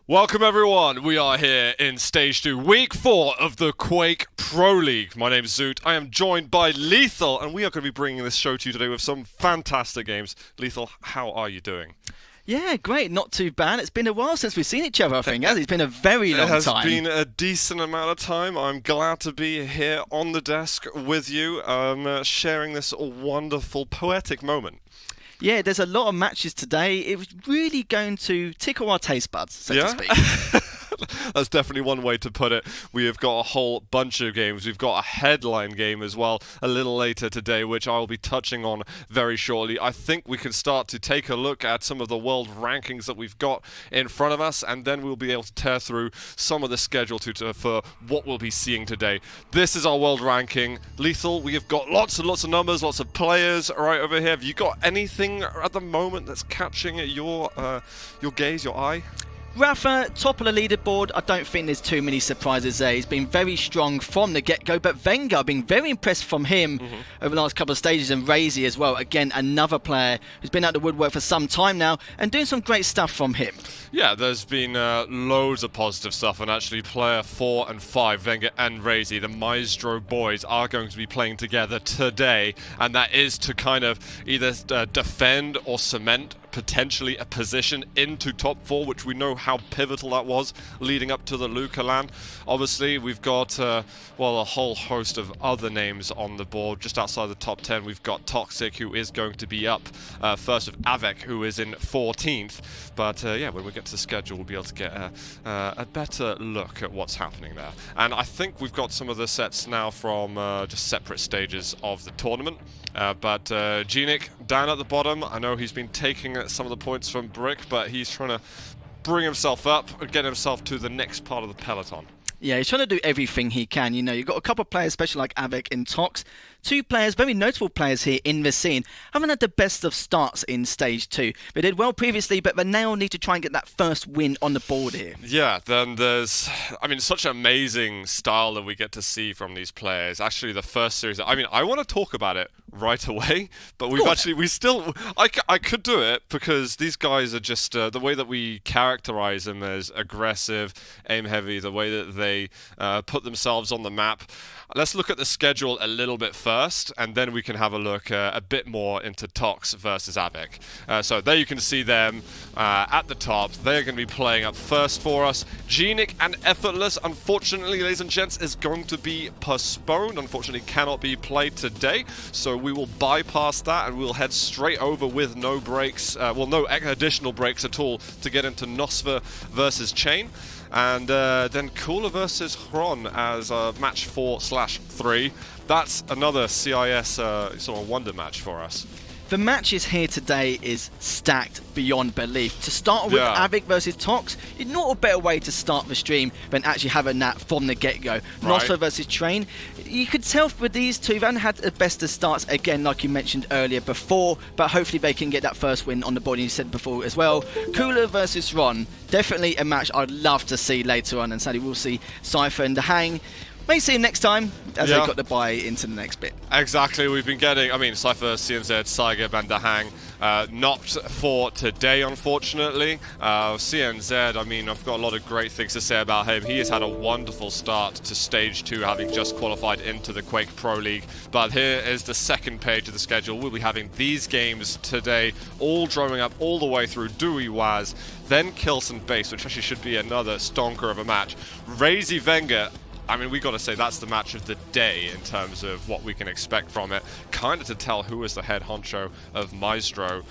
Welcome everyone, we are here in Stage 2, Week 4 of the Quake Pro League. My name is Zoot, I am joined by Lethal, and we are going to be bringing this show to you today with some fantastic games. Lethal, how are you doing? Yeah, great, not too bad. It's been a while since we've seen each other, I think, hasn't it? It's been a very long time. It has been a decent amount of time. I'm glad to be here on the desk with you, sharing this wonderful, poetic moment. Yeah, there's a lot of matches today. It was really going to tickle our taste buds, so to speak. That's definitely one way to put it. We have got a whole bunch of games. We've got a headline game as well a little later today, which I will be touching on very shortly. I think we can start to take a look at some of the world rankings that we've got in front of us, and then we'll be able to tear through some of the schedule for what we'll be seeing today. This is our world ranking. Lethal, we have got lots and lots of numbers, lots of players right over here. Have you got anything at the moment that's catching your gaze, your eye? Rafa, top of the leaderboard. I don't think there's too many surprises there. He's been very strong from the get-go, but Wenger, I've been very impressed from him over the last couple of stages, and Razy as well. Again, another player who's been out the woodwork for some time now and doing some great stuff from him. Yeah, there's been loads of positive stuff, and actually player 4 and 5, Wenger and Razy, the Maestro boys, are going to be playing together today, and that is to kind of either defend or cement potentially a position into top 4, which we know how pivotal that was leading up to the Luca LAN. Obviously, we've got a whole host of other names on the board. Just outside the top 10, we've got toxjq, who is going to be up first with Av3k, who is in 14th. But yeah, when we get to the schedule, we'll be able to get a better look at what's happening there. And I think we've got some of the sets now from just separate stages of the tournament. But Genic down at the bottom, I know he's been taking some of the points from Brick, but he's trying to bring himself up and get himself to the next part of the peloton. Yeah, he's trying to do everything he can. You know, you've got a couple of players, especially like Av3k and Tox. Two players, very notable players here in the scene, haven't had the best of starts in Stage 2. They did well previously, but they now need to try and get that first win on the board here. Yeah, then there's, such an amazing style that we get to see from these players. Actually, the first series, I want to talk about it right away, but I could do it because these guys are just, the way that we characterize them as aggressive, aim heavy, the way that they put themselves on the map. Let's look at the schedule a little bit first, and then we can have a look a bit more into Tox versus Av3k. So there you can see them at the top. They're going to be playing up first for us. Genic and Effortless, unfortunately, ladies and gents, is going to be postponed. Unfortunately, cannot be played today. So we will bypass that, and we'll head straight over with no breaks, no additional breaks at all to get into Nosfer versus Chain. And then Cooler versus Hron as match 4/3. That's another CIS sort of wonder match for us. The matches here today is stacked beyond belief. To start with Av3k versus Tox, it's not a better way to start the stream than actually having that from the get-go. Right. Nosfer versus Train, you could tell for these two, they haven't had the best of starts, again, like you mentioned earlier before, but hopefully they can get that first win on the board, and you said before as well. Cooler versus Ron, definitely a match I'd love to see later on, and sadly we'll see Cypher and the Hang. May see him next time, as they got the buy into the next bit. Exactly, we've been getting, Cypher, CNZ, Saigab and Dahang, not for today, unfortunately. CNZ, I've got a lot of great things to say about him. He has had a wonderful start to Stage 2, having just qualified into the Quake Pro League. But here is the second page of the schedule. We'll be having these games today, all drumming up all the way through Dewey Waz, then Kilson Base, which actually should be another stonker of a match. Razy Wenger, we got to say that's the match of the day in terms of what we can expect from it. Kind of to tell who is the head honcho of Maestro.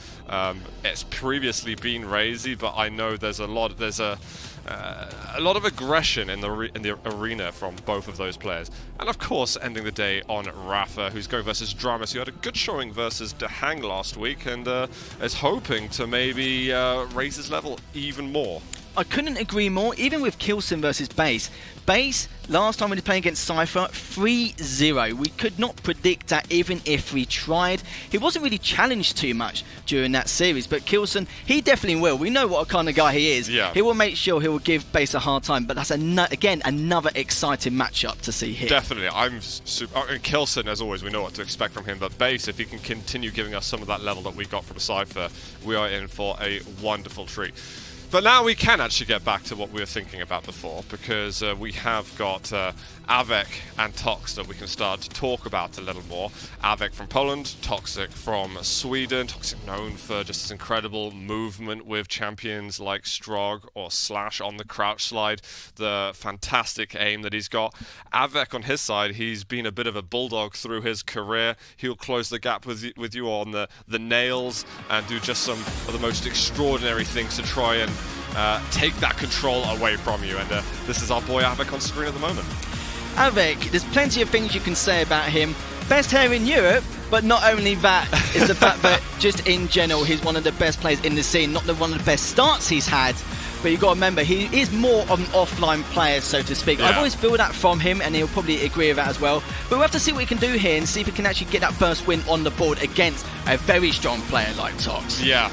It's previously been Razy, but I know there's a lot of aggression in the arena from both of those players. And of course, ending the day on Rafa, who's going versus Dramus, who had a good showing versus Dahang last week, and is hoping to maybe raise his level even more. I couldn't agree more, even with Kilson versus Base. Base, last time we were playing against Cypher, 3-0. We could not predict that even if we tried. He wasn't really challenged too much during that series, but Kilson, he definitely will. We know what kind of guy he is. Yeah. He will make sure he will give Base a hard time, but that's, again, another exciting matchup to see here. Definitely. I'm super... Kilson, as always, we know what to expect from him, but Base, if he can continue giving us some of that level that we got from Cypher, we are in for a wonderful treat. But now we can actually get back to what we were thinking about before, because we have got Av3k and Tox that we can start to talk about a little more. Av3k from Poland, toxjq from Sweden. toxjq known for just his incredible movement with champions like Strog or Slash on the crouch slide, the fantastic aim that he's got. Av3k on his side, he's been a bit of a bulldog through his career. He'll close the gap with you on the nails and do just some of the most extraordinary things to try and take that control away from you. And this is our boy Av3k on screen at the moment. Av3k, there's plenty of things you can say about him. Best hair in Europe, but not only that, is the fact that just in general, he's one of the best players in the scene. Not one of the best starts he's had, but you've got to remember, he is more of an offline player, so to speak. Yeah. I've always feel that from him, and he'll probably agree with that as well. But we'll have to see what we can do here and see if we can actually get that first win on the board against a very strong player like Tox. Yeah.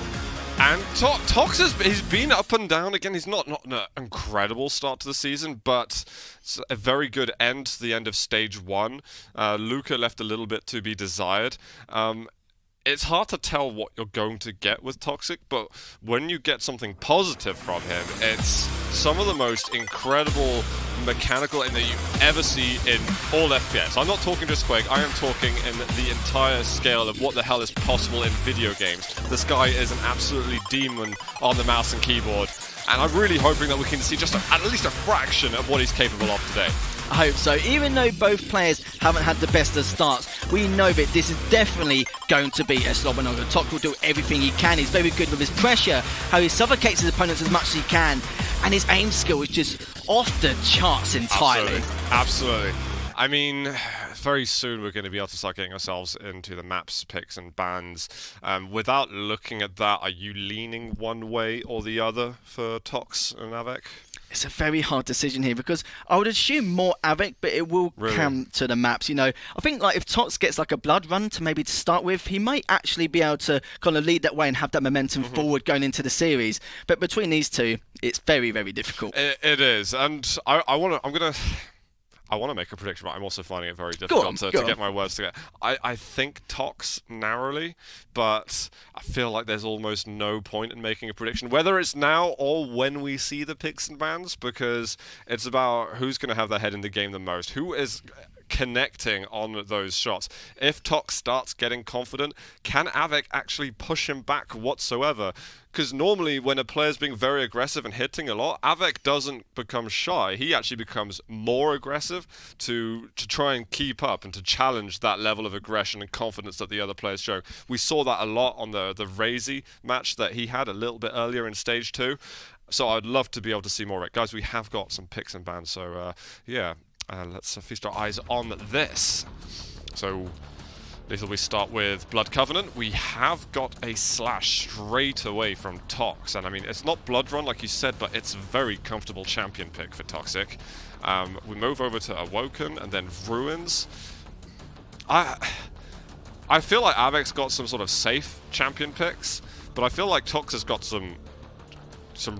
And Tox he's been up and down. Again, he's not an incredible start to the season, but it's a very good end to the end of stage 1. Luca left a little bit to be desired. It's hard to tell what you're going to get with toxjq, but when you get something positive from him, it's some of the most incredible mechanical aim that you ever see in all FPS. I'm not talking just Quake, I am talking in the entire scale of what the hell is possible in video games. This guy is an absolutely demon on the mouse and keyboard, and I'm really hoping that we can see just at least a fraction of what he's capable of today. I hope so. Even though both players haven't had the best of starts, we know that this is definitely going to be a slobber knocker. Tox will do everything he can. He's very good with his pressure, how he suffocates his opponents as much as he can, and his aim skill is just off the charts entirely. Absolutely. I mean, very soon we're going to be able to start getting ourselves into the maps, picks and bans. Without looking at that, are you leaning one way or the other for Tox and Av3k? It's a very hard decision here because I would assume more Av3k, but it will come to the maps. You know, I think like if Tox gets like a blood run to maybe to start with, he might actually be able to kind of lead that way and have that momentum forward going into the series. But between these two, it's very, very difficult. It is, and I want to make a prediction, but I'm also finding it very difficult to get my words together. I think Tox narrowly, but I feel like there's almost no point in making a prediction, whether it's now or when we see the picks and bans, because it's about who's going to have their head in the game the most, who is connecting on those shots. If Tox starts getting confident, can Av3k actually push him back whatsoever? Because normally when a player's being very aggressive and hitting a lot, Av3k doesn't become shy. He actually becomes more aggressive to try and keep up and to challenge that level of aggression and confidence that the other players show. We saw that a lot on the Razy match that he had a little bit earlier in stage 2. So I'd love to be able to see more of it. Guys, we have got some picks and bans, so yeah. Let's feast our eyes on this. So, Lethal, we start with Blood Covenant. We have got a Slash straight away from Tox. And I mean, it's not Blood Run like you said, but it's a very comfortable champion pick for toxjq. We move over to Awoken and then Ruins. I feel like Av3k's got some sort of safe champion picks, but I feel like Tox has got some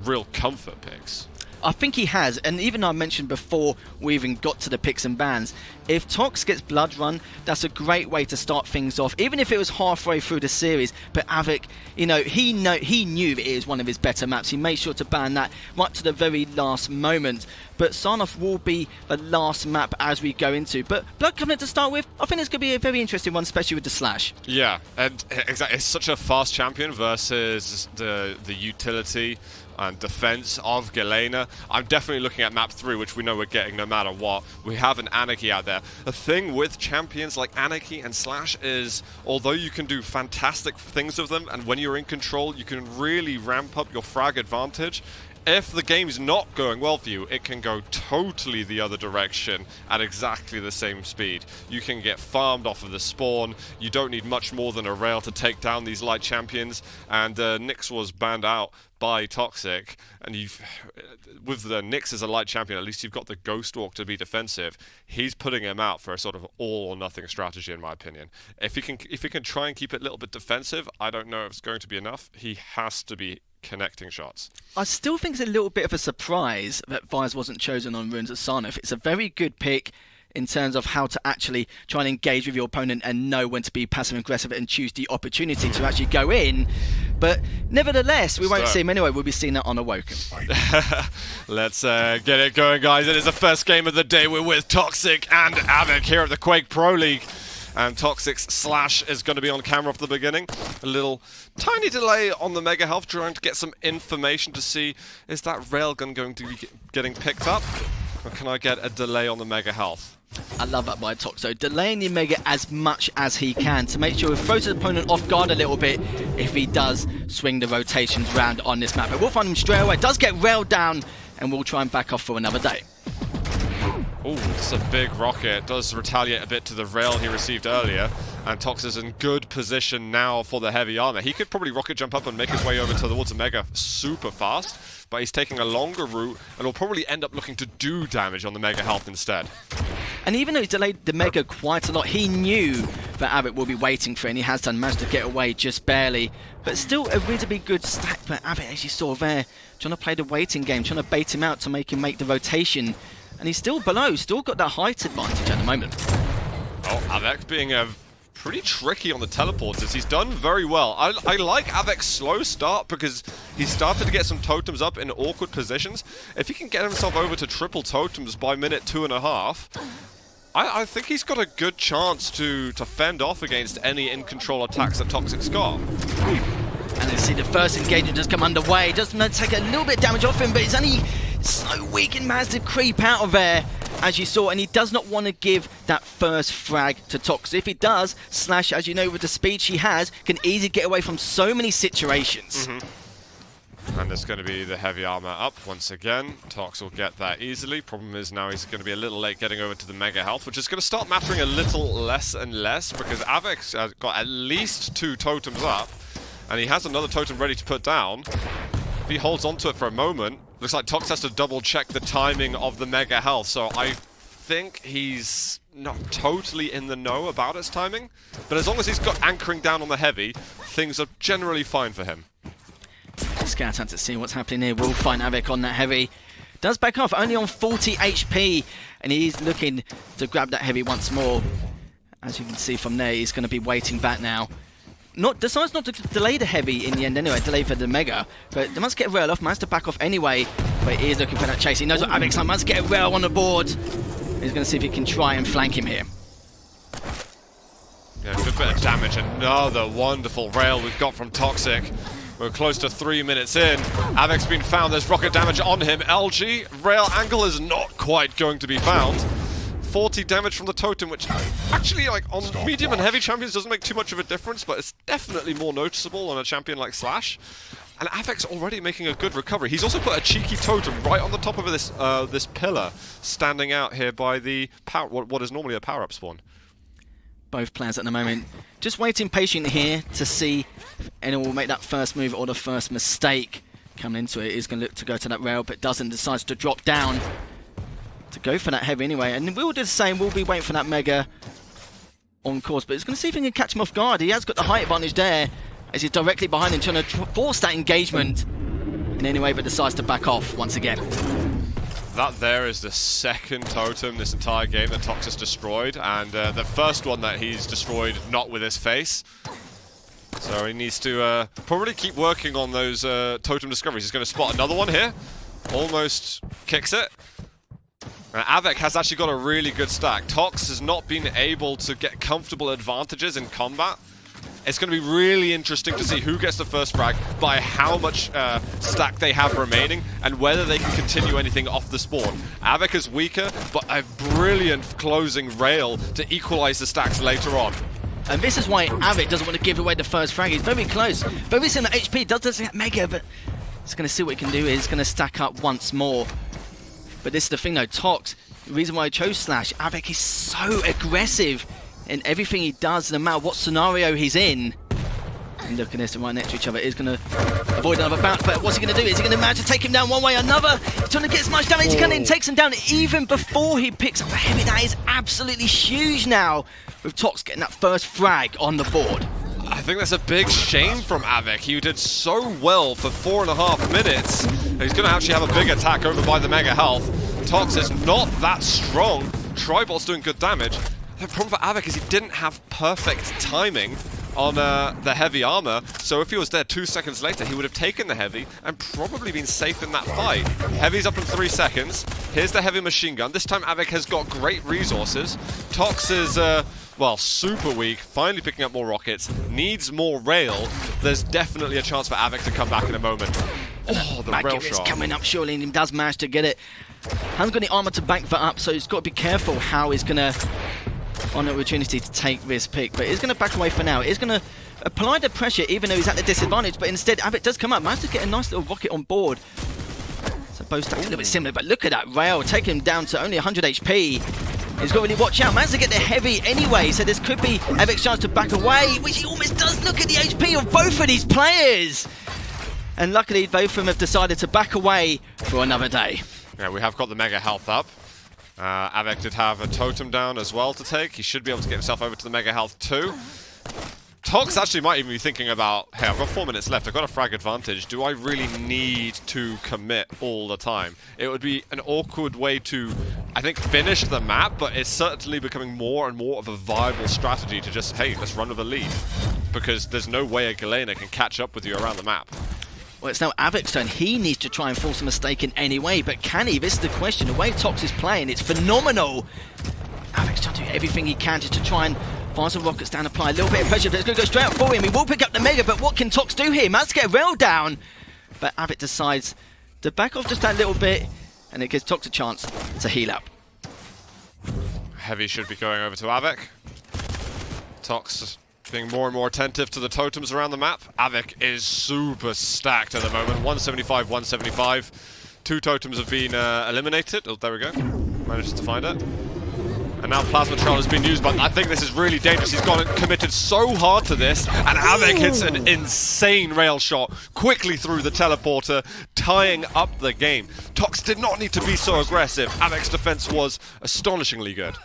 real comfort picks. I think he has, and even I mentioned before we even got to the picks and bans, if Tox gets Blood Run, that's a great way to start things off, even if it was halfway through the series. But Av3k, you know, he knew that it was one of his better maps. He made sure to ban that right to the very last moment. But Sarnoff will be the last map as we go into. But Blood Covenant to start with, I think it's going to be a very interesting one, especially with the Slash. Yeah, and exactly, it's such a fast champion versus the utility and defense of Galena. I'm definitely looking at map 3, which we know we're getting no matter what. We have an Anarchy out there. The thing with champions like Anarchy and Slash is, although you can do fantastic things with them, and when you're in control, you can really ramp up your frag advantage. If the game's not going well for you, it can go totally the other direction at exactly the same speed. You can get farmed off of the spawn. You don't need much more than a rail to take down these light champions. And Nyx was banned out by toxjq, and with the Nyx as a light champion, at least you've got the Ghost Walk to be defensive. He's putting him out for a sort of all or nothing strategy, in my opinion. If he can try and keep it a little bit defensive, I don't know if it's going to be enough. He has to be connecting shots. I still think it's a little bit of a surprise that Vise wasn't chosen on Ruins at Sarnoff. It's a very good pick. in terms of how to actually try and engage with your opponent and know when to be passive aggressive and choose the opportunity to actually go in. But nevertheless, we won't see him anyway. We'll be seeing that on Awoken. Let's get it going, guys. It is the first game of the day. We're with Toxic and Av3k here at the Quake Pro League. And Toxic's Slash is going to be on camera from the beginning. A little tiny delay on the Mega Health, trying to get some information to see, is that railgun going to be getting picked up? Or can I get a delay on the Mega Health? I love that by Toxo, delaying the Mega as much as he can to make sure he throws his opponent off guard a little bit if he does swing the rotations round on this map. But we'll find him straight away. Does get railed down, and we'll try and back off for another day. Oh, it's a big rocket. Does retaliate a bit to the rail he received earlier. And Tox is in good position now for the heavy armor. He could probably rocket jump up and make his way over towards the Mega super fast. But he's taking a longer route and will probably end up looking to do damage on the Mega Health instead. And even though he's delayed the Mega quite a lot, he knew that Av3k will be waiting for it, and he has done, managed to get away just barely. But still a reasonably good stack, but Av3k, as you saw there, trying to play the waiting game, trying to bait him out to make him make the rotation. And he's still below, still got that height advantage at the moment. Oh, Av3k being pretty tricky on the teleporters. He's done very well. I like Av3k's slow start because he started to get some totems up in awkward positions. If he can get himself over to triple totems by minute 2.5, I think he's got a good chance to fend off against any in-control attacks that Toxic's got. And let's see the first engagement just come underway. Just take a little bit of damage off him, but he's only so weak and managed to creep out of there, as you saw, and he does not want to give that first frag to Tox. If he does, Slash, as you know, with the speed she has, can easily get away from so many situations. And there's going to be the heavy armor up once again. Tox will get that easily. Problem is now he's going to be a little late getting over to the Mega Health, which is going to start mattering a little less and less because Av3k's got at least 2 totems up, and he has another totem ready to put down. If he holds onto it for a moment, looks like Tox has to double check the timing of the Mega Health, so I think he's not totally in the know about its timing, but as long as he's got anchoring down on the heavy, things are generally fine for him. Scout out to see what's happening here. We'll find Av3k on that heavy. Does back off, only on 40 HP, and he's looking to grab that heavy once more. As you can see from there, he's going to be waiting back now. Decides not to delay the heavy in the end anyway, delay for the Mega, but they must get a rail off, managed to back off anyway, but he is looking for that chase. He knows what Av3k's like, must get a rail on the board. He's going to see if he can try and flank him here. Yeah, good bit of damage. Another wonderful rail we've got from Toxic. We're close to 3 minutes in. Av3k's been found. There's rocket damage on him. LG, rail angle is not quite going to be found. 40 damage from the totem, which actually, like, on medium and heavy champions doesn't make too much of a difference, but it's definitely more noticeable on a champion like Slash. And Av3k's already making a good recovery. He's also put a cheeky totem right on the top of this this pillar, standing out here by the power, what is normally a power-up spawn. Both players at the moment just waiting patiently here to see if anyone will make that first move or the first mistake. Coming into it, he's going to look to go to that rail, but doesn't, decides to drop down to go for that heavy anyway. And we'll do the same, we'll be waiting for that Mega on course, but he's going to see if he can catch him off guard. He has got the height advantage there, as he's directly behind him, trying to force that engagement in any way, but decides to back off once again. That there is the second totem this entire game that Tox has destroyed, and the first one that he's destroyed not with his face. So he needs to probably keep working on those totem discoveries. He's going to spot another one here. Almost kicks it. Av3k has actually got a really good stack. Tox has not been able to get comfortable advantages in combat. It's going to be really interesting to see who gets the first frag, by how much stack they have remaining, and whether they can continue anything off the spawn. Av3k is weaker, but a brilliant closing rail to equalize the stacks later on. And this is why Av3k doesn't want to give away the first frag. He's very close. Very similar HP, does get Mega, but he's going to see what he can do. He's going to stack up once more. But this is the thing though, Tox, the reason why I chose Slash, Av3k is so aggressive in everything he does, no matter what scenario he's in. And look at this, right next to each other, is going to avoid another bounce, but what's he going to do? Is he going to manage to take him down one way or another? He's trying to get as much damage as he can and takes him down even before he picks up the heavy. That is absolutely huge now, with Tox getting that first frag on the board. I think that's a big shame from Av3k. He did so well for 4.5 minutes. He's going to actually have a big attack over by the Mega Health. Tox is not that strong. Tribolt's doing good damage. The problem for Av3k is he didn't have perfect timing on the heavy armor, so if he was there 2 seconds later, he would have taken the heavy and probably been safe in that fight. Heavy's up in 3 seconds. Here's the heavy machine gun. This time Av3k has got great resources. Tox is, well, super weak, finally picking up more rockets, needs more rail. There's definitely a chance for Av3k to come back in a moment. Oh, the rail shot. Coming up surely, and he does manage to get it. Hasn't got any armor to bank that up, so he's got to be careful how he's going to on an opportunity to take this pick, but he's going to back away for now. He's going to apply the pressure even though he's at the disadvantage, but instead Av3k does come up, managed to get a nice little rocket on board. Supposed to be a little bit similar, but look at that rail, taking him down to only 100 HP. He's got to really watch out, managed to get the heavy anyway, so this could be Av3k's chance to back away, which he almost does. Look at the HP of both of these players! And luckily both of them have decided to back away for another day. Yeah, we have got the mega health up. Av3k did have a totem down as well to take. He should be able to get himself over to the mega health too. Tox actually might even be thinking about, hey, I've got 4 minutes left, I've got a frag advantage. Do I really need to commit all the time? It would be an awkward way to, I think, finish the map, but it's certainly becoming more and more of a viable strategy to just, hey, let's run with a lead. Because there's no way a Galena can catch up with you around the map. Well, it's now Av3k's turn. He needs to try and force a mistake in any way, but can he? This is the question. The way Tox is playing, it's phenomenal. Av3k's trying to do everything he can just to try and fire some rockets down, apply a little bit of pressure, but it's going to go straight up for him. He will pick up the mega, but what can Tox do here? Managed to get a rail down, but Av3k decides to back off just that little bit, and it gives Tox a chance to heal up. Heavy should be going over to Av3k. Tox being more and more attentive to the totems around the map. Av3k is super stacked at the moment. 175, 175. 2 totems have been eliminated. Oh, there we go. Manages to find it. And now Plasma Trail has been used, but I think this is really dangerous. He's gone and committed so hard to this, and Av3k hits an insane rail shot quickly through the teleporter, tying up the game. Tox did not need to be so aggressive. Av3k's defense was astonishingly good.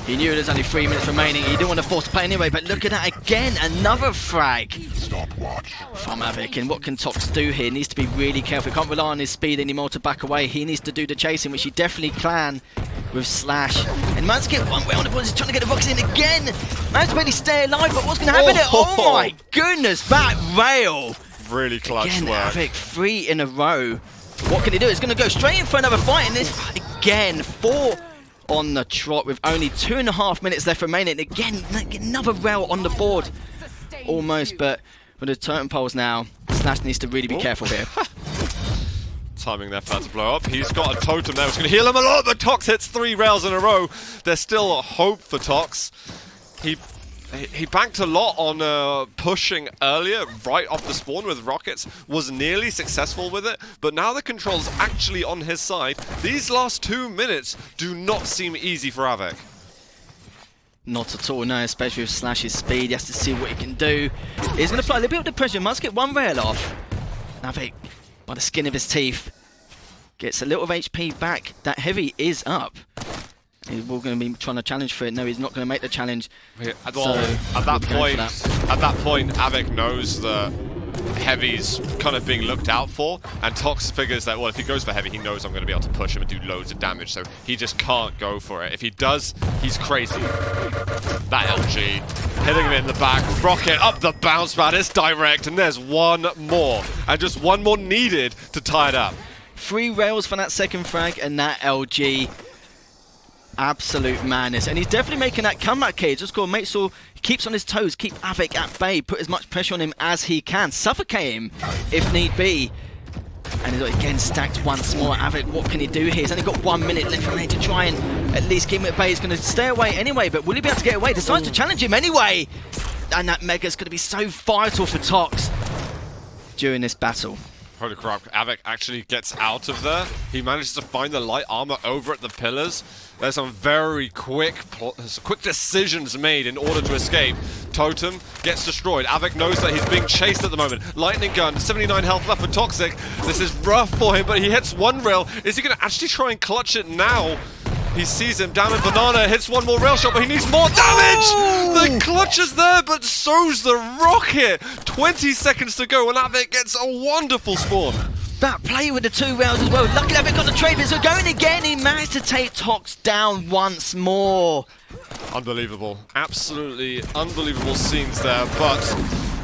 He knew there's only 3 minutes remaining. He didn't want to force play anyway, but look at that again. Another frag from Av3k. And what can Tox do here? He needs to be really careful. He can't rely on his speed anymore to back away. He needs to do the chasing, which he definitely can with Slash. And managed to get one way on the board. He's trying to get the rockets in again. Managed to barely stay alive, but what's going to happen? Oh my goodness, that rail. Really clutch again, work. Av3k, 3 in a row. What can he do? He's going to go straight in for another fight. And this, again, 4 on the trot with only 2.5 minutes left remaining. Again, another rail on the board. Almost, but with the totem poles now, Slash needs to really be careful here. Timing there for that to blow up. He's got a totem there, which is going to heal him a lot, but Tox hits 3 rails in a row. There's still hope for Tox. He banked a lot on pushing earlier, right off the spawn with rockets, was nearly successful with it, but now the control's actually on his side. These last 2 minutes do not seem easy for Av3k. Not at all, no, especially with Slash's speed. He has to see what he can do. He's going to apply a little bit of pressure, must get 1 rail off. Av3k, by the skin of his teeth, gets a little of HP back. That heavy is up. He's going to be trying to challenge for it. No, he's not going to make the challenge. At that point, Av3k knows that Heavy's kind of being looked out for, and Tox figures that, well, if he goes for Heavy, he knows I'm going to be able to push him and do loads of damage, so he just can't go for it. If he does, he's crazy. That LG, hitting him in the back, rocket up the bounce pad, it's direct, and there's 1 more, and just 1 more needed to tie it up. 3 rails for that second frag, and that LG. Absolute madness, and he's definitely making that comeback here. Just got to make sure he keeps on his toes, keep Av3k at bay, put as much pressure on him as he can, suffocate him if need be. And he's again stacked once more. Av3k, what can he do here? He's only got 1 minute left remaining to try and at least keep him at bay. He's going to stay away anyway, but will he be able to get away? Decides to challenge him anyway, and that mega's going to be so vital for Tox during this battle. Holy crap, Av3k actually gets out of there. He manages to find the light armor over at the pillars. There's some very quick decisions made in order to escape. Totem gets destroyed. Av3k knows that he's being chased at the moment. Lightning gun, 79 health left for Toxic. This is rough for him, but he hits 1 rail. Is he going to actually try and clutch it now? He sees him down in Banana, hits 1 more rail shot, but he needs more damage! Oh! The clutch is there, but so's the rocket! 20 seconds to go, and Av3k gets a wonderful spawn. that play with the 2 rails as well. Luckily, Av3k got the trade, but so going again, he managed to take Tox down once more. Unbelievable. Absolutely unbelievable scenes there, but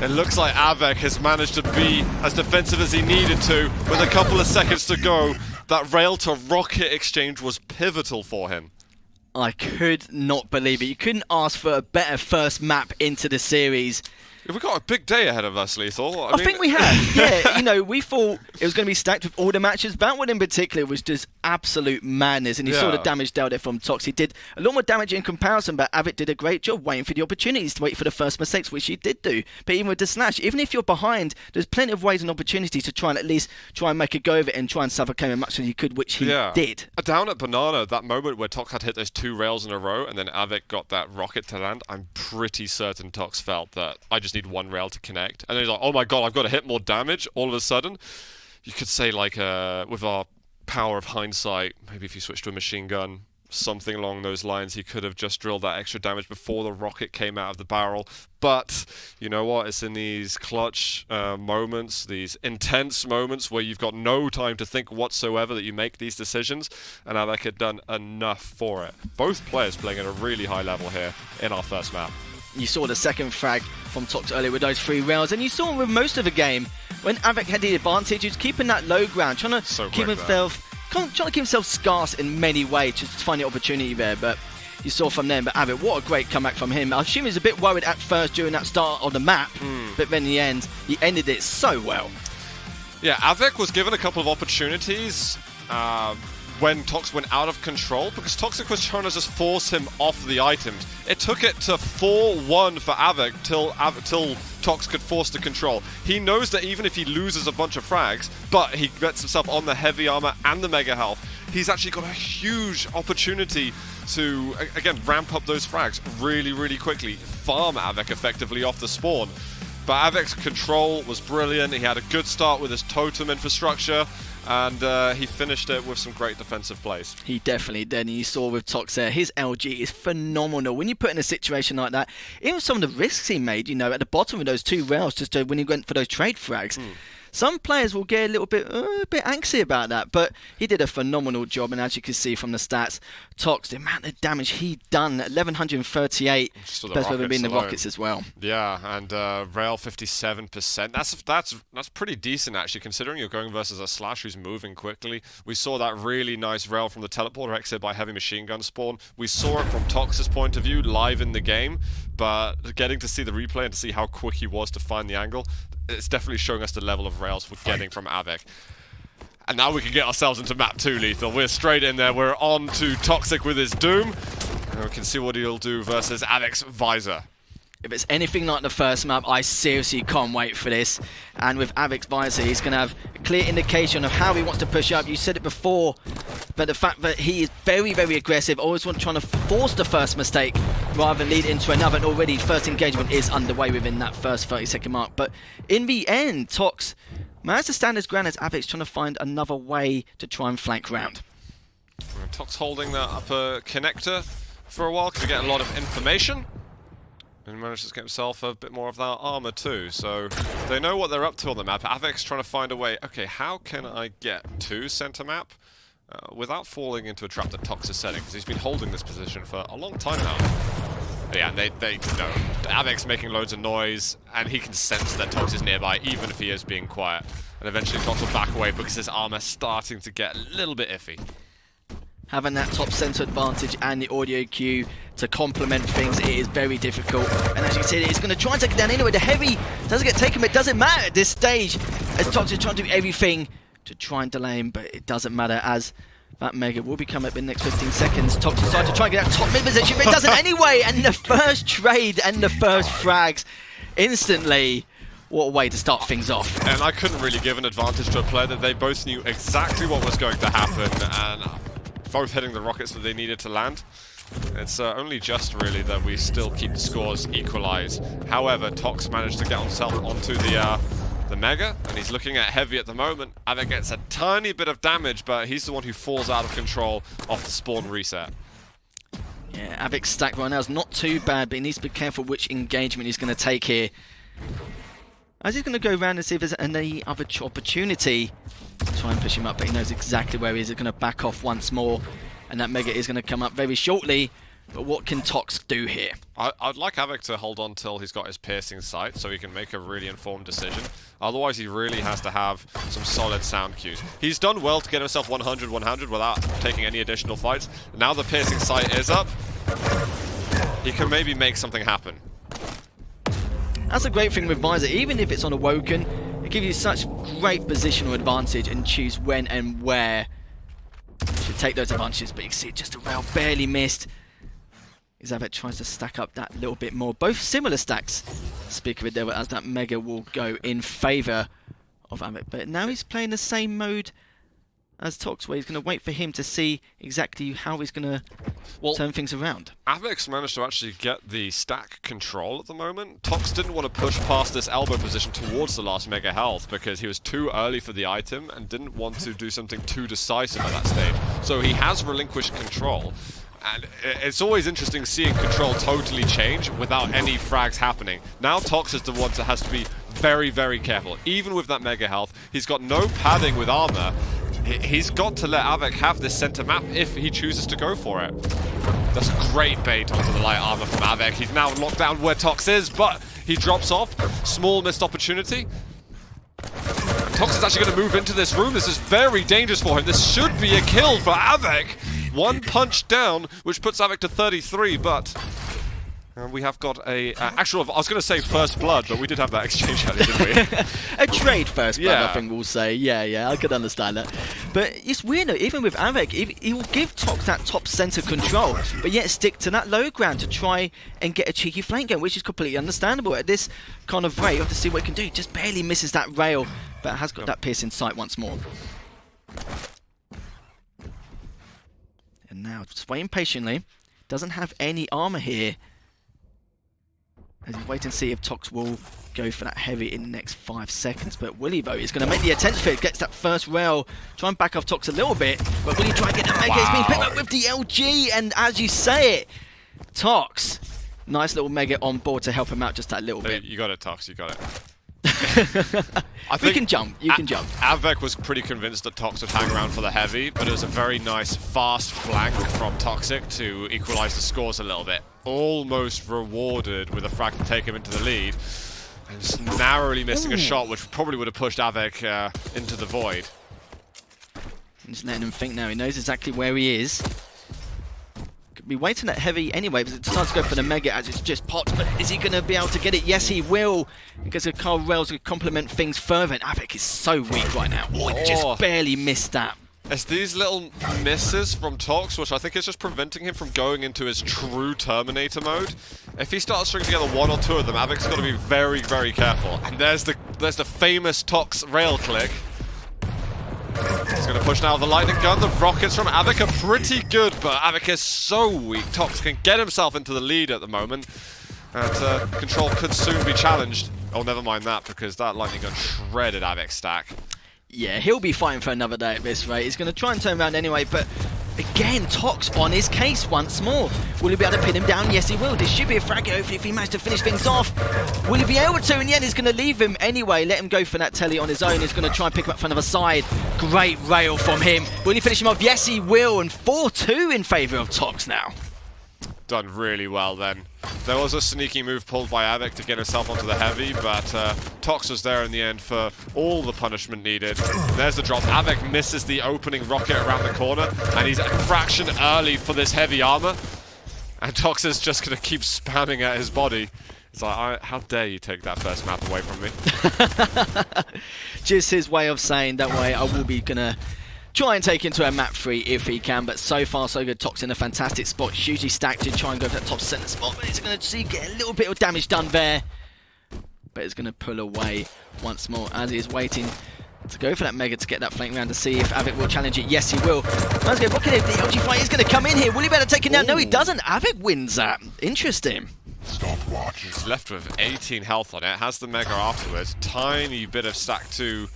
it looks like Av3k has managed to be as defensive as he needed to with a couple of seconds to go. That rail to rocket exchange was pivotal for him. I could not believe it. You couldn't ask for a better first map into the series. We've got a big day ahead of us, Lethal. I think we have. Yeah, you know, we thought it was going to be stacked with all the matches. That one in particular was just absolute madness, and you saw the damage dealt there from Tox. He did a lot more damage in comparison, but Av3k did a great job waiting for the opportunities, to wait for the first mistakes, which he did do. But even with the slash, even if you're behind, there's plenty of ways and opportunities to try and at least try and make a go of it and try and suffocate as much as you could, which he did. Down at Banana, that moment where Tox had hit those 2 rails in a row, and then Av3k got that rocket to land, I'm pretty certain Tox felt that I just need 1 rail to connect. And then he's like, oh my god, I've got to hit more damage all of a sudden. You could say, like, with our power of hindsight, maybe if you switched to a machine gun, something along those lines, he could have just drilled that extra damage before the rocket came out of the barrel. But you know what? It's in these clutch moments, these intense moments where you've got no time to think whatsoever that you make these decisions, and Av3k had done enough for it. Both players playing at a really high level here in our first map. You saw the second frag from Tox earlier with those 3 rails, and you saw with most of the game, when Av3k had the advantage, he was keeping that low ground, trying to keep himself scarce in many ways, just to find the opportunity there. But you saw from them, but Av3k, what a great comeback from him. I assume he was a bit worried at first during that start of the map, but then in the end, he ended it so well. Yeah, Av3k was given a couple of opportunities when Tox went out of control, because Toxic was trying to just force him off the items. It took it to 4-1 for Av3k till Tox could force the control. He knows that even if he loses a bunch of frags, but he gets himself on the heavy armor and the mega health, he's actually got a huge opportunity to, again, ramp up those frags really, really quickly. Farm Av3k effectively off the spawn. But Av3k's control was brilliant. He had a good start with his totem infrastructure, and he finished it with some great defensive plays. He definitely did, and you saw with Tox there, his LG is phenomenal. When you put in a situation like that, even some of the risks he made, you know, at the bottom of those 2 rails, just when he went for those trade frags, some players will get a little bit antsy about that, but he did a phenomenal job, and as you can see from the stats, Tox, the amount of damage he done, 1138, best ever been the rockets as well. Yeah, and rail 57%. That's pretty decent actually, considering you're going versus a slash who's moving quickly. We saw that really nice rail from the teleporter exit by heavy machine gun spawn. We saw it from Tox's point of view live in the game, but getting to see the replay and to see how quick he was to find the angle, it's definitely showing us the level of rails we're getting from Av3k. And now we can get ourselves into map 2, Lethal. We're straight in there. We're on to Toxic with his Doom. And we can see what he'll do versus Av3k's Visor. If it's anything like the first map, I seriously can't wait for this. And with Av3k's Visor, he's going to have a clear indication of how he wants to push up. You said it before, but the fact that he is very, very aggressive, always trying to force the first mistake rather than lead into another. And already first engagement is underway within that first 30-second mark. But in the end, Tox managed to stand his ground as Av3k's trying to find another way to try and flank round. Tox holding that upper connector for a while because we get a lot of information. And he manages to get himself a bit more of that armor too, so they know what they're up to on the map. Av3k's trying to find a way, okay, how can I get to center map without falling into a trap that Tox is setting, because he's been holding this position for a long time now. But yeah, they know. Av3k's making loads of noise, and he can sense that Tox is nearby, even if he is being quiet. And eventually Tox will back away because his armor's starting to get a little bit iffy. Having that top center advantage and the audio cue to complement things, it is very difficult. And as you can see, he's going to try and take it down anyway. The heavy doesn't get taken, but it doesn't matter at this stage, as Tox is trying to do everything to try and delay him, but it doesn't matter, as that Mega will be coming up in the next 15 seconds. Tox decides to try and get that top mid position, but it doesn't anyway. And the first trade and the first frags instantly. What a way to start things off. And I couldn't really give an advantage to a player that they both knew exactly what was going to happen, and both hitting the rockets that they needed to land. It's only just really that we still keep the scores equalized. However, Tox managed to get himself onto the Mega, and he's looking at heavy at the moment. Av3k gets a tiny bit of damage, but he's the one who falls out of control off the spawn reset. Yeah, Av3k's stack right now is not too bad, but he needs to be careful which engagement he's going to take here. As he's going to go around and see if there's any other opportunity to try and push him up, but he knows exactly where he is. He's going to back off once more, and that Mega is going to come up very shortly. But what can Tox do here? I'd like Av3k to hold on till he's got his piercing sight so he can make a really informed decision. Otherwise, he really has to have some solid sound cues. He's done well to get himself 100-100 without taking any additional fights. Now the piercing sight is up. He can maybe make something happen. That's a great thing with Visor. Even if it's on a Woken, it gives you such great positional advantage and choose when and where you should take those advantages. But you can see just a rail barely missed. As Av3k tries to stack up that little bit more. Both similar stacks, speak of it there, as that Mega will go in favour of Av3k. But now he's playing the same mode as Tox, where he's going to wait for him to see exactly how he's going to turn things around. Av3k's managed to actually get the stack control at the moment. Tox didn't want to push past this elbow position towards the last Mega Health because he was too early for the item and didn't want to do something too decisive at that stage. So he has relinquished control. And it's always interesting seeing control totally change without any frags happening. Now Tox is the one that has to be very, very careful. Even with that Mega Health, he's got no padding with armor. He's got to let Av3k have this center map if he chooses to go for it. That's a great bait onto the light armor from Av3k. He's now locked down where Tox is, but he drops off. Small missed opportunity. Tox is actually going to move into this room. This is very dangerous for him. This should be a kill for Av3k. One punch down, which puts Av3k to 33, but we have got a actual, I was going to say first blood, but we did have that exchange earlier, didn't we? A trade first blood, I think we'll say. Yeah, I could understand that. But it's weird though, even with Av3k, he will give Tox that top center control, but yet stick to that low ground to try and get a cheeky flank going, which is completely understandable. At this kind of rate, you have to see what he can do. He just barely misses that rail, but has got that piercing sight once more. And now, just waiting patiently. Doesn't have any armor here. As he's waiting to see if Tox will go for that heavy in the next 5 seconds. But Willie, though, is going to make the attempt for it. Gets that first rail. Try and back off Tox a little bit. But will he try and get that Mega? It's being picked up with the LG. And as you say it, Tox. Nice little Mega on board to help him out just that little bit. You got it, Tox. You got it. We can jump. You can jump. Av3k was pretty convinced that Tox would hang around for the heavy, but it was a very nice fast flank from Toxic to equalize the scores a little bit. Almost rewarded with a frag to take him into the lead, and just narrowly missing a shot, which probably would have pushed Av3k into the void. Just letting him think now. He knows exactly where he is. Could be waiting at heavy anyway, but it decides to go for the Mega as it's just popped. But is he going to be able to get it? Yes, he will. Because the Carl Rails will complement things further. And Av3k is so weak right now. Oh, he just barely missed that. It's these little misses from Tox, which I think is just preventing him from going into his true Terminator mode. If he starts stringing together one or two of them, Av3k's got to be very, very careful. And there's the famous Tox rail click. He's going to push now with the lightning gun. The rockets from Av3k are pretty good, but Av3k is so weak. Tox can get himself into the lead at the moment. And control could soon be challenged. Oh, never mind that, because that lightning gun shredded Av3k's stack. Yeah, he'll be fighting for another day at this rate. He's going to try and turn around anyway, but again, Tox on his case once more. Will he be able to pin him down? Yes, he will. This should be a frag hopefully if he managed to finish things off. Will he be able to? In the end, he's going to leave him anyway. Let him go for that telly on his own. He's going to try and pick him up from another side. Great rail from him. Will he finish him off? Yes, he will. And 4-2 in favour of Tox now. Done really well then. There was a sneaky move pulled by Av3k to get himself onto the heavy, but Tox was there in the end for all the punishment needed. There's the drop. Av3k misses the opening rocket around the corner, and he's a fraction early for this heavy armor. And Tox is just going to keep spamming at his body. It's like, how dare you take that first map away from me? Just his way of saying, that way I will be going to try and take into a map 3 if he can, but so far so good. Tox in a fantastic spot, hugely stacked to try and go for that top center spot, but he's going to see get a little bit of damage done there. But he's going to pull away once more as he is waiting to go for that Mega to get that flank round to see if Av3k will challenge it. Yes, he will. Let's go. What can the LG fight is going to come in here? Will he better take it down? No, he doesn't. Av3k wins that. Interesting. He's left with 18 health on it. Has the Mega afterwards. Tiny bit of stack to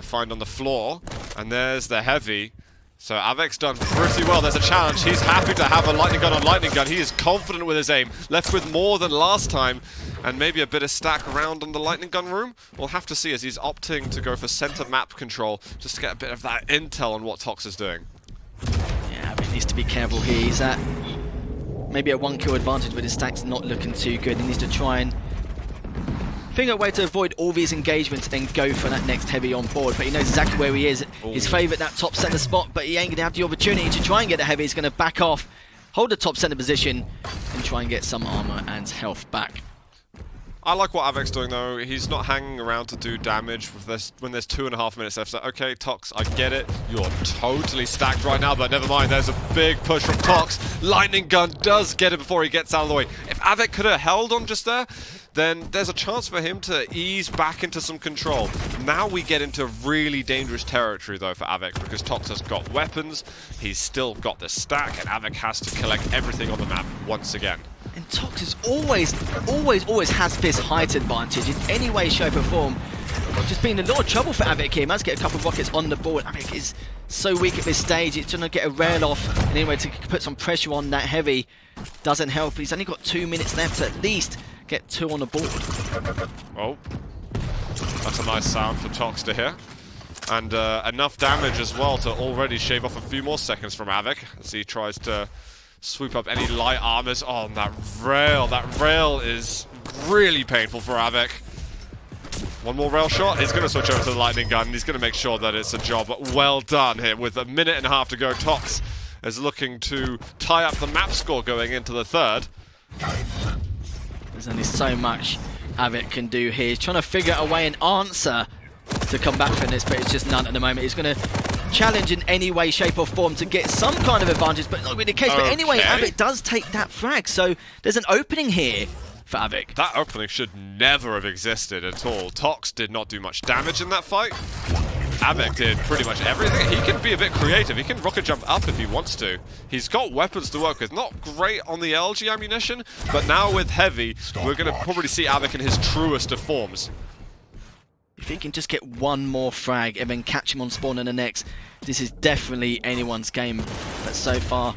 find on the floor, and there's the heavy. So Av3k's done pretty well. There's a challenge. He's happy to have a lightning gun on lightning gun. He is confident with his aim. Left with more than last time. And maybe a bit of stack around on the lightning gun room. We'll have to see as he's opting to go for center map control just to get a bit of that intel on what Tox is doing. Yeah, but he needs to be careful here. He's at maybe a 1 kill advantage, but his stack's not looking too good. He needs to try and figure a way to avoid all these engagements and go for that next heavy on board. But he knows exactly where he is. Ooh. His favourite, that top centre spot, but he ain't going to have the opportunity to try and get a heavy. He's going to back off, hold the top centre position, and try and get some armour and health back. I like what Av3k's doing though. He's not hanging around to do damage when there's 2.5 minutes left. So, okay, Tox, I get it. You're totally stacked right now, but never mind. There's a big push from Tox. Lightning gun does get it before he gets out of the way. If Av3k could have held on just there, then there's a chance for him to ease back into some control. Now we get into really dangerous territory though for Av3k because Tox has got weapons, he's still got the stack, and Av3k has to collect everything on the map once again. And Tox is always has this height advantage in any way, shape or form. Just being a lot of trouble for Av3k here. Managed to get a couple of rockets on the board. Av3k is so weak at this stage. It's trying to get a rail off and anyway to put some pressure on that heavy doesn't help. He's only got 2 minutes left to at least get 2 on the board. Oh, that's a nice sound for Tox to hear. And enough damage as well to already shave off a few more seconds from Av3k as he tries to swoop up any light armors. Oh, and that rail is really painful for Av3k. One more rail shot, he's going to switch over to the lightning gun, and he's going to make sure that it's a job well done here. With 1.5 minutes to go, Tox is looking to tie up the map score going into the third. There's only so much Av3k can do here. He's trying to figure a way, an answer to come back from this, but it's just none at the moment. He's going to challenge in any way, shape or form to get some kind of advantage, but not really the case. Okay. But anyway, Av3k does take that frag, so there's an opening here for Av3k. That opening should never have existed at all. Tox did not do much damage in that fight. Av3k did pretty much everything. He can be a bit creative. He can rocket jump up if he wants to. He's got weapons to work with. Not great on the LG ammunition, but now with heavy, we're going to probably see Av3k in his truest of forms. If he can just get one more frag and then catch him on spawn in the next, this is definitely anyone's game. But so far,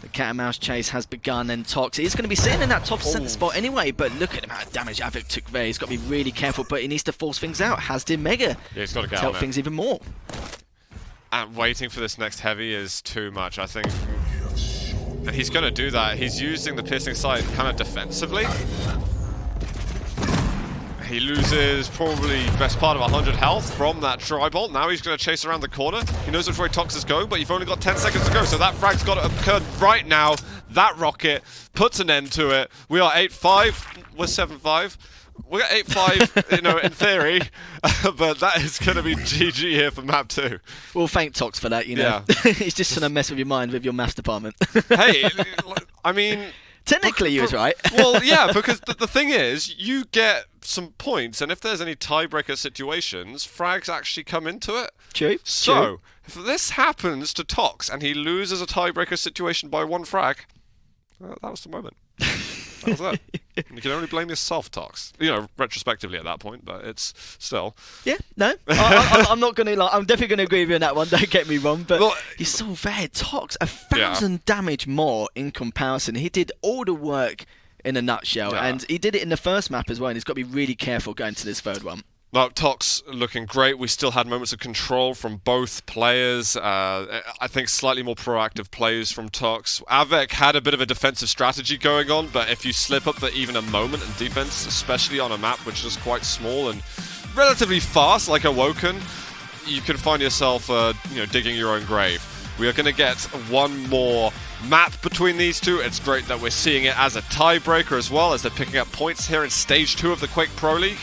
the cat and mouse chase has begun, and Tox is going to be sitting in that top center spot anyway, but look at the amount of damage Av3k took there. He's got to be really careful, but he needs to force things out. Has did Mega Yeah, he's got to get help on things even more. And waiting for this next heavy is too much, I think. And he's going to do that. He's using the piercing sight kind of defensively. He loses probably best part of 100 health from that tri-bolt. Now he's going to chase around the corner. He knows which way Tox is going, but you've only got 10 seconds to go, so that frag's got to occur right now. That rocket puts an end to it. We are 8-5. We're 7-5. We're at 8-5, you know, in theory, but that is going to be GG here for map 2. We'll thank Tox for that, you know. Yeah. He's just trying to mess with your mind with your maths department. Hey, I mean... Technically, you was right. Well, yeah, because the thing is, you get some points, and if there's any tiebreaker situations, frags actually come into it. True. So, if this happens to Tox, and he loses a tiebreaker situation by 1 frag, that was the moment. That was it. You can only blame yourself, Tox. You know, retrospectively at that point, but it's still... Yeah, no. I'm not going to lie. I'm definitely going to agree with you on that one. Don't get me wrong. But well, you saw there, Tox, 1,000 damage more in comparison. He did all the work in a nutshell. Yeah. And he did it in the first map as well. And he's got to be really careful going to this third one. No, Tox looking great. We still had moments of control from both players. I think slightly more proactive plays from Tox. Av3k had a bit of a defensive strategy going on, but if you slip up for even a moment in defense, especially on a map which is quite small and relatively fast, like Awoken, you can find yourself, digging your own grave. We are going to get one more map between these two. It's great that we're seeing it as a tiebreaker as well, as they're picking up points here in Stage 2 of the Quake Pro League.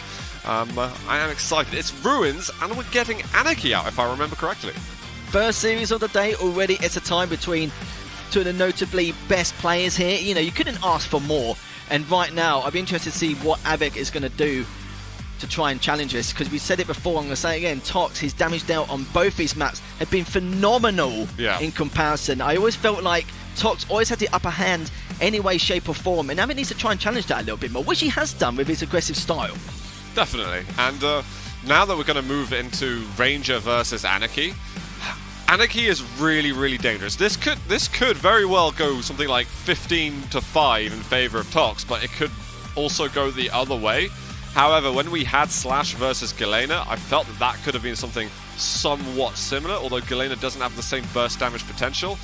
I am excited. It's Ruins, and we're getting Anarchy out, if I remember correctly. First series of the day already. It's a time between two of the notably best players here. You know, you couldn't ask for more. And right now, I'd be interested to see what Av3k is going to do to try and challenge this, because we said it before, I'm going to say it again, Tox, his damage dealt on both these maps have been phenomenal in comparison. I always felt like Tox always had the upper hand any way, shape or form, and Av3k needs to try and challenge that a little bit more, which he has done with his aggressive style. Definitely. And now that we're going to move into Ranger versus Anarchy, Anarchy is really, really dangerous. This could very well go something like 15-5 in favor of Tox, but it could also go the other way. However, when we had Slash versus Galena, I felt that could have been something somewhat similar, although Galena doesn't have the same burst damage potential.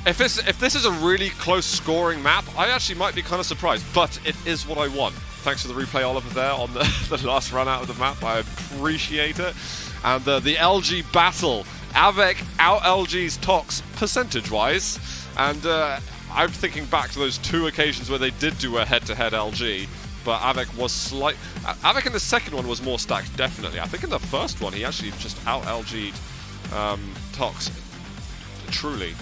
If this is a really close scoring map, I actually might be kind of surprised, but it is what I want. Thanks for the replay, Oliver, there on the last run out of the map. I appreciate it. And the LG battle. Av3k out LG's Tox percentage-wise. And I'm thinking back to those 2 occasions where they did do a head-to-head LG. But Av3k was Av3k in the second one was more stacked, definitely. I think in the first one, he actually just out LG'd Tox. Truly.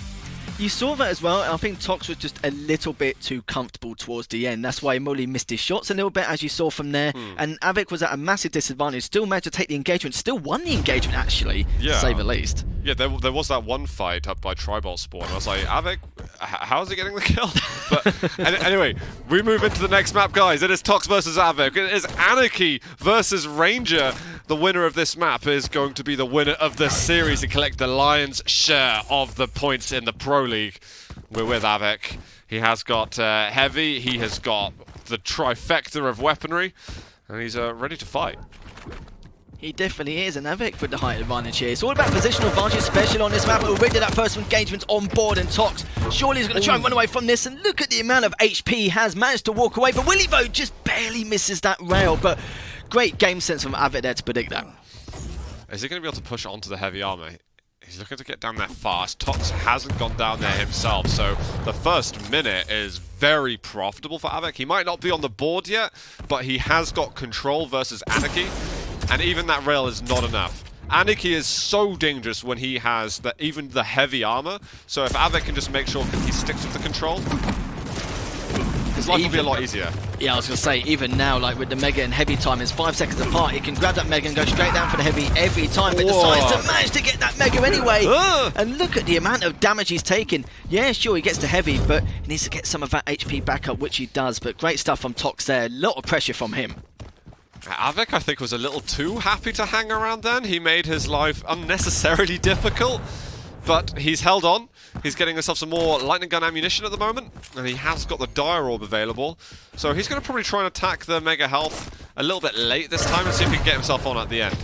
You saw that as well, and I think Tox was just a little bit too comfortable towards the end. That's why Molly missed his shots a little bit, as you saw from there. And Av3k was at a massive disadvantage, still managed to take the engagement, still won the engagement actually, to say the least. Yeah, there was that one fight up by Tribal Spawn. I was like, Av3k, how is he getting the kill? But anyway, we move into the next map, guys. It is Tox versus Av3k. It is Anarchy versus Ranger. The winner of this map is going to be the winner of the series and collect the lion's share of the points in the Pro League. We're with Av3k. He has got Heavy, he has got the trifecta of weaponry, and he's ready to fight. He definitely is, and Av3k with the height advantage here. It's all about positional advantage, especially on this map. Already that first engagement on board, and Tox surely is going to try and run away from this. And look at the amount of HP he has managed to walk away. But Willy though just barely misses that rail. But great game sense from Av3k there to predict that. Is he going to be able to push onto the heavy armor? He's looking to get down there fast. Tox hasn't gone down there himself, so the first minute is very profitable for Av3k. He might not be on the board yet, but he has got control versus Anarchy. And even that rail is not enough. Anarchy is so dangerous when he has even the heavy armor. So if Av3k can just make sure he sticks with the control, his life will be a lot easier. Yeah, I was going to say, even now, like with the Mega and Heavy time is 5 seconds apart, he can grab that Mega and go straight down for the Heavy every time, but decides to manage to get that Mega anyway. And look at the amount of damage he's taken. Yeah, sure, he gets to Heavy, but he needs to get some of that HP back up, which he does. But great stuff from Tox there. A lot of pressure from him. Av3k, I think, was a little too happy to hang around then. He made his life unnecessarily difficult, but he's held on. He's getting himself some more lightning gun ammunition at the moment, and he has got the Dire Orb available. So he's going to probably try and attack the Mega Health a little bit late this time and see if he can get himself on at the end.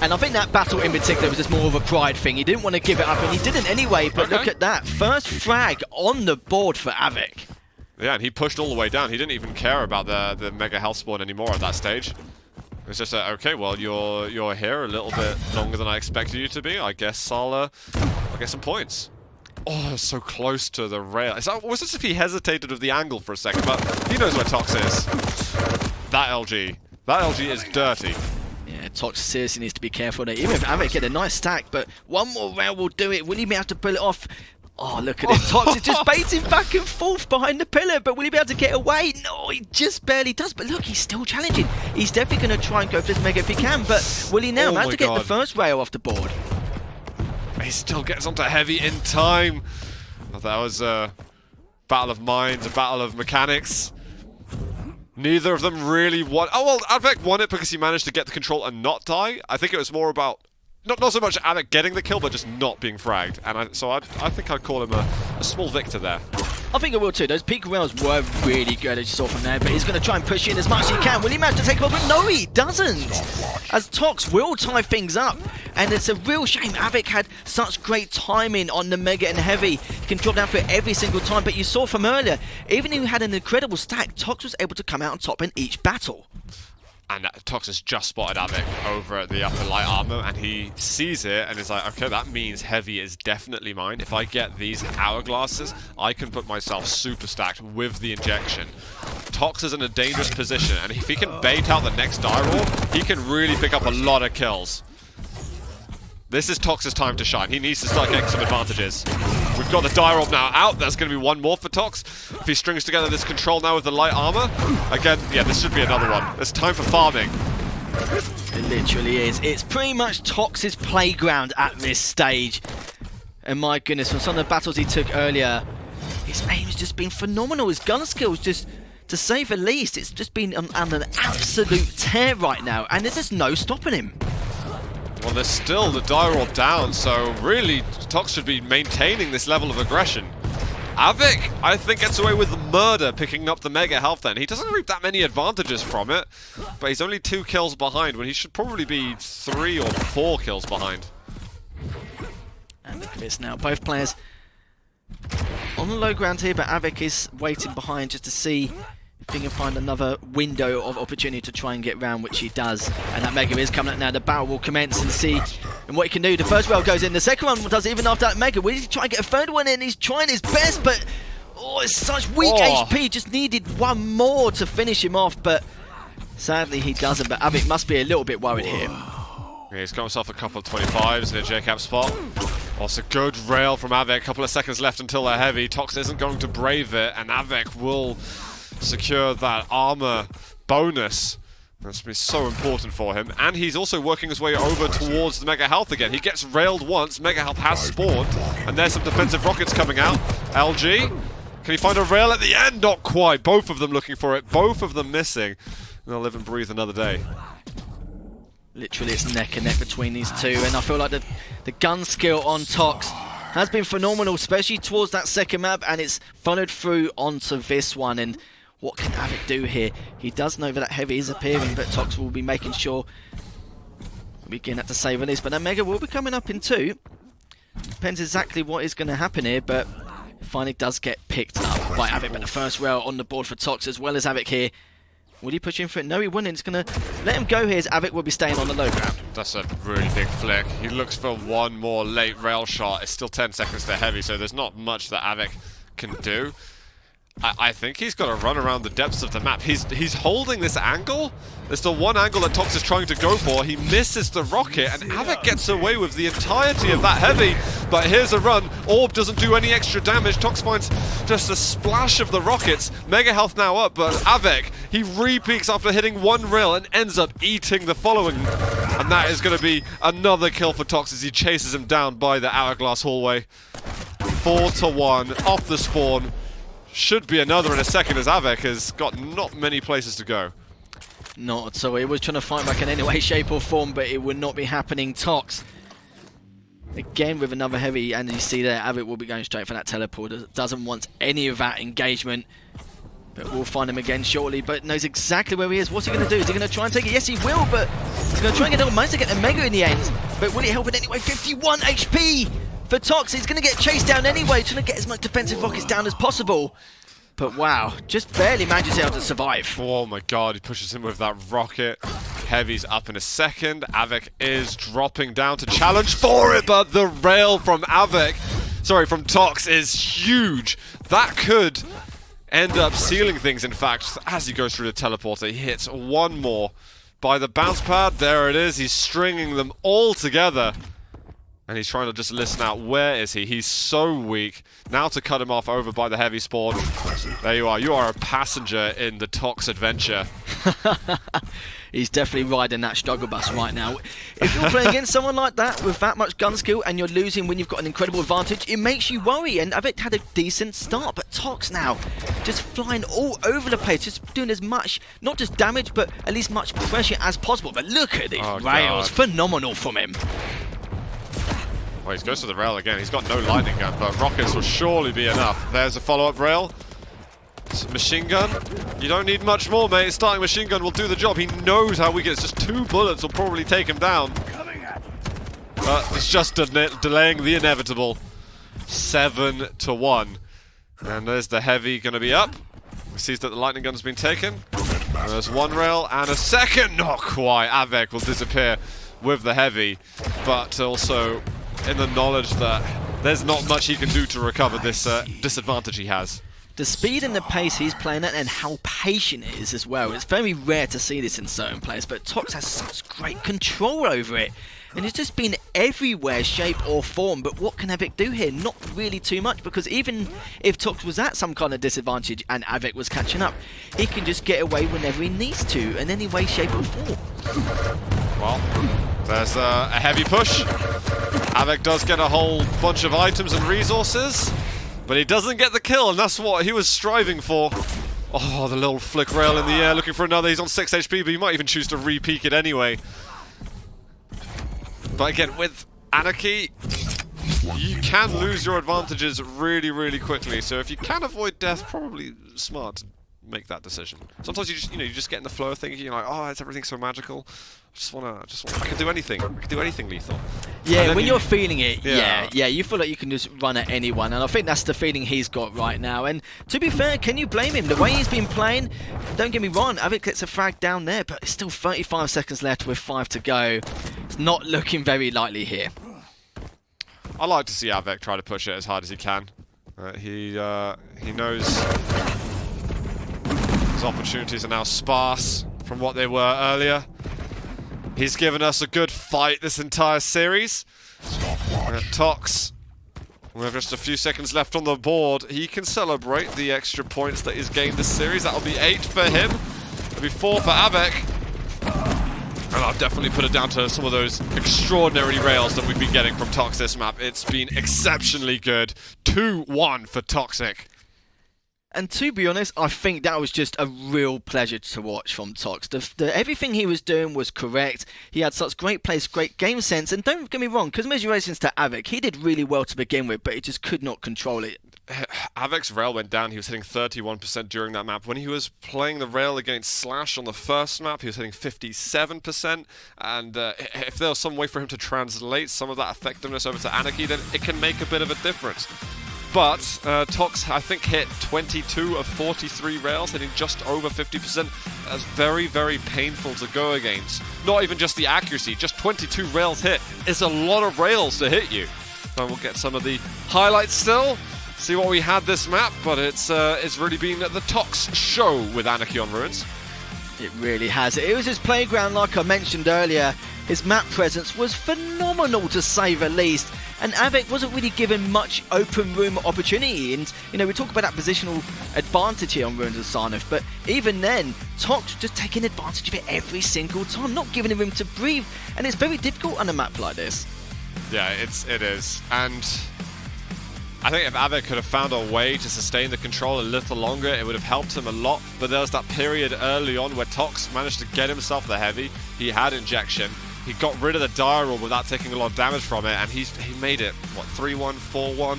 And I think that battle in particular was just more of a pride thing. He didn't want to give it up, and he didn't anyway, but look at that. First frag on the board for Av3k. Yeah, and he pushed all the way down. He didn't even care about the Mega Health spawn anymore at that stage. It's just okay, well, you're here a little bit longer than I expected you to be. I guess I'll get some points. Oh, so close to the rail. It's almost as if he hesitated with the angle for a second, but he knows where Tox is. That LG is dirty. Yeah, Tox seriously needs to be careful there. Even if Av3k get a nice stack, but one more rail will do it. Will he be able to pull it off? Oh, look at it. Tox is just baiting back and forth behind the pillar, but will he be able to get away? No, he just barely does. But look, he's still challenging. He's definitely going to try and go for this Mega if he can, but will he now manage to get the first rail off the board? He still gets onto Heavy in time. Oh, that was a battle of minds, a battle of mechanics. Neither of them really won. Oh, well, Av3k won it because he managed to get the control and not die. I think it was more about not so much Av3k getting the kill, but just not being fragged. And I think I'd call him a small victor there. I think I will too. Those peak rails were really good, as you saw from there, but he's going to try and push in as much as he can. Will he manage to take him up? But no, he doesn't. As Tox will tie things up. And it's a real shame. Av3k had such great timing on the Mega and Heavy. He can drop down for it every single time, but you saw from earlier, even though he had an incredible stack, Tox was able to come out on top in each battle. And Tox has just spotted Av3k over at the upper light armor, and he sees it and is like, okay, that means Heavy is definitely mine. If I get these hourglasses, I can put myself super stacked with the injection. Tox is in a dangerous position, and if he can bait out the next Dire Orb, he can really pick up a lot of kills. This is Tox's time to shine. He needs to start getting some advantages. We've got the Dire Orb now out. There's going to be one more for Tox. If he strings together this control now with the light armor, again, yeah, this should be another one. It's time for farming. It literally is. It's pretty much Tox's playground at this stage. And my goodness, from some of the battles he took earlier, his aim has just been phenomenal. His gun skills just, to say the least, it's just been on an absolute tear right now. And there's just no stopping him. Well, there's still the die roll down, so really, Tox should be maintaining this level of aggression. Av3k, I think, gets away with murder, picking up the mega health then. He doesn't reap that many advantages from it, but he's only 2 kills behind when he should probably be 3 or 4 kills behind. And look at this now, both players on the low ground here, but Av3k is waiting behind just to see if he can find another window of opportunity to try and get round, which he does. And that Mega is coming up now. The battle will commence and see and what he can do. The first rail goes in. The second one does even after that Mega. Will he try and get a third one in? He's trying his best, but oh, it's such weak HP. Just needed one more to finish him off, but sadly he doesn't. But Av3k must be a little bit worried here. Yeah, he's got himself a couple of 25s in a J-cap spot. Also, good rail from Av3k. A couple of seconds left until they're heavy. Tox isn't going to brave it, and Av3k will secure that armor bonus. That's been so important for him. And he's also working his way over towards the Mega Health again. He gets railed once. Mega Health has spawned, and there's some defensive rockets coming out. LG, can he find a rail at the end? Not quite. Both of them looking for it. Both of them missing. And they'll live and breathe another day. Literally, it's neck and neck between these two, and I feel like the gun skill on Tox has been phenomenal, especially towards that second map, and it's followed through onto this one. And what can Av3k do here? He does know that heavy is appearing, but Tox will be making sure we get to save on this. But that Mega will be coming up in 2. Depends exactly what is going to happen here, but finally does get picked up by Av3k. But the first rail on the board for Tox as well as Av3k here. Will he push in for it? No, he wouldn't. It's going to let him go here as Av3k will be staying on the low ground. That's a really big flick. He looks for one more late rail shot. It's still 10 seconds to heavy, so there's not much that Av3k can do. I think he's got to run around the depths of the map. He's holding this angle. There's the one angle that Tox is trying to go for. He misses the rocket, and Av3k gets away with the entirety of that heavy. But here's a run. Orb doesn't do any extra damage. Tox finds just a splash of the rockets. Mega health now up, but Av3k, he re-peaks after hitting one rail and ends up eating the following. And that is going to be another kill for Tox as he chases him down by the hourglass hallway. 4-1 off the spawn. Should be another in a second as Av3k has got not many places to go. Not at all. He was trying to fight back in any way, shape or form, but it would not be happening. Tox again with another heavy, and you see there Av3k will be going straight for that teleport. Doesn't want any of that engagement, but we'll find him again shortly, but knows exactly where he is. What's he going to do? Is he going to try and take it? Yes, he will, but he's going to try and get a manage to get the Mega in the end, but will it help in any way? 51 HP for Tox. He's going to get chased down anyway, trying to get as much defensive rockets down as possible. But wow, just barely manages to survive. Oh my god, he pushes him with that rocket. Heavy's up in a second. Av3k is dropping down to challenge for it, but the rail from from Tox is huge. That could end up sealing things, in fact, as he goes through the teleporter. He hits one more by the bounce pad. There it is. He's stringing them all together. And he's trying to just listen out. Where is he? He's so weak. Now to cut him off over by the heavy spawn. There you are. You are a passenger in the Tox adventure. He's definitely riding that struggle bus right now. If you're playing against someone like that with that much gun skill and you're losing when you've got an incredible advantage, it makes you worry. And Av3k had a decent start, but Tox now just flying all over the place, just doing as much, not just damage, but at least much pressure as possible. But look at these rails. God. Phenomenal from him. Well, he goes to the rail again. He's got no lightning gun, but rockets will surely be enough. There's a follow-up rail. Machine gun. You don't need much more, mate. Starting machine gun will do the job. He knows how weak it is. Just 2 bullets will probably take him down. But it's just delaying the inevitable. 7-1. And there's the heavy going to be up. He sees that the lightning gun has been taken. And there's one rail and a second. Not quite. Av3k will disappear with the heavy. But also in the knowledge that there's not much he can do to recover this disadvantage he has. The speed and the pace he's playing at and how patient it is as well. It's very rare to see this in certain players, but Tox has such great control over it. And it's just been everywhere, shape or form. But what can Av3k do here? Not really too much, because even if Tox was at some kind of disadvantage and Av3k was catching up, he can just get away whenever he needs to, in any way, shape or form. Well, there's a heavy push. Av3k does get a whole bunch of items and resources, but he doesn't get the kill, and that's what he was striving for. Oh, the little flick rail in the air, looking for another. He's on 6 HP, but he might even choose to re-peek it anyway. But again, with Anarchy, you can lose your advantages really, really quickly. So if you can avoid death, probably smart to make that decision. Sometimes you just get in the flow of thinking, you're like, oh, is everything so magical? I can do anything. I can do anything lethal. Yeah, when you're feeling it, yeah, you feel like you can just run at anyone, and I think that's the feeling he's got right now. And to be fair, can you blame him? The way he's been playing, don't get me wrong, Av3k gets a frag down there, but it's still 35 seconds left with 5 to go. It's not looking very likely here. I like to see Av3k try to push it as hard as he can. He knows his opportunities are now sparse from what they were earlier. He's given us a good fight this entire series. Tox, we have just a few seconds left on the board. He can celebrate the extra points that he's gained this series. That'll be 8 for him. It'll be 4 for Av3k. And I've definitely put it down to some of those extraordinary rails that we've been getting from Tox this map. It's been exceptionally good. 2-1 for Toxic. And to be honest, I think that was just a real pleasure to watch from Tox. Everything he was doing was correct. He had such great plays, great game sense. And don't get me wrong, commiserations to Av3k, he did really well to begin with, but he just could not control it. Av3k's rail went down. He was hitting 31% during that map. When he was playing the rail against Slash on the first map, he was hitting 57%. And if there was some way for him to translate some of that effectiveness over to Anarchy, then it can make a bit of a difference. But Tox, I think, hit 22 of 43 rails, hitting just over 50%. That's very, very painful to go against. Not even just the accuracy, just 22 rails hit is a lot of rails to hit you. And we'll get some of the highlights still, see what we had this map, but it's really been the Tox show with Anarchy on Ruins. It really has. It was his playground, like I mentioned earlier. His map presence was phenomenal, to say the least. And Av3k wasn't really given much open room opportunity. And, we talk about that positional advantage here on Ruins of Sarnath, but even then, Tox just taking advantage of it every single time, not giving him room to breathe. And it's very difficult on a map like this. Yeah, it is. And I think if Av3k could have found a way to sustain the control a little longer, it would have helped him a lot. But there was that period early on where Tox managed to get himself the heavy. He had injection. He got rid of the dial without taking a lot of damage from it, and he made it, 3-1, 4-1?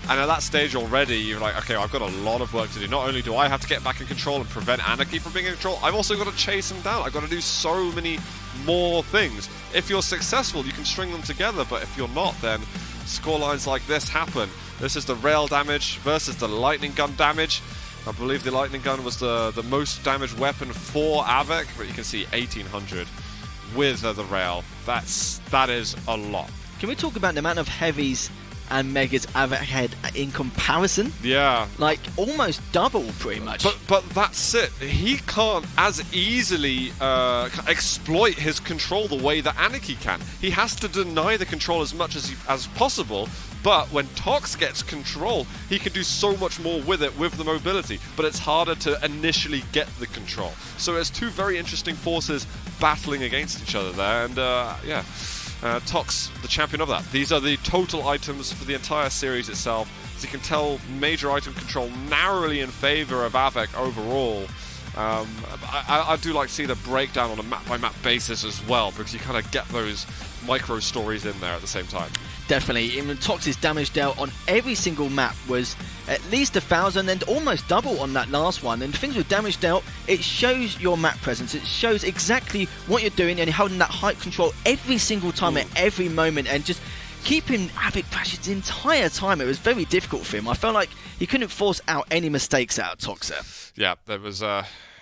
And at that stage already, you're like, okay, I've got a lot of work to do. Not only do I have to get back in control and prevent Anarchy from being in control, I've also got to chase him down. I've got to do so many more things. If you're successful, you can string them together, but if you're not, then scorelines like this happen. This is the rail damage versus the lightning gun damage. I believe the lightning gun was the most damaged weapon for Av3k, but you can see 1800 with the rail. That is a lot. Can we talk about the amount of heavies and megas Av3k had in comparison? Yeah. Like, almost double, pretty much. But that's it. He can't as easily exploit his control the way that Anarchy can. He has to deny the control as much as possible, but when Tox gets control, he can do so much more with it, with the mobility, but it's harder to initially get the control. So it's two very interesting forces battling against each other there, and yeah. Tox, the champion of that. These are the total items for the entire series itself. As you can tell, major item control narrowly in favor of Av3k overall. I do like to see the breakdown on a map-by-map basis as well, because you kind of get those micro stories in there at the same time. Definitely. Even Tox's damage dealt on every single map was at least 1,000 and almost double on that last one. And things with damage dealt, it shows your map presence. It shows exactly what you're doing, and you're holding that height control every single time at every moment, and just keeping Av3k pressure the entire time. It was very difficult for him. I felt like he couldn't force out any mistakes out of Toxa. Yeah,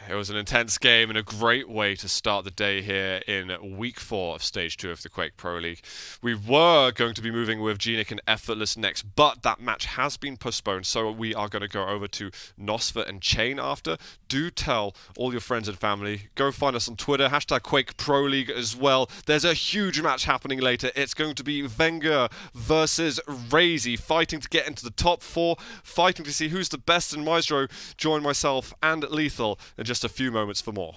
it was an intense game and a great way to start the day here in Week 4 of Stage 2 of the Quake Pro League. We were going to be moving with Genic and Effortless next, but that match has been postponed, so we are going to go over to Nosfer and Chain after. Do tell all your friends and family. Go find us on Twitter, hashtag Quake Pro League as well. There's a huge match happening later. It's going to be Wenger versus Razy, fighting to get into the top 4, fighting to see who's the best in Maestro. Join myself and Lethal in just a few moments for more.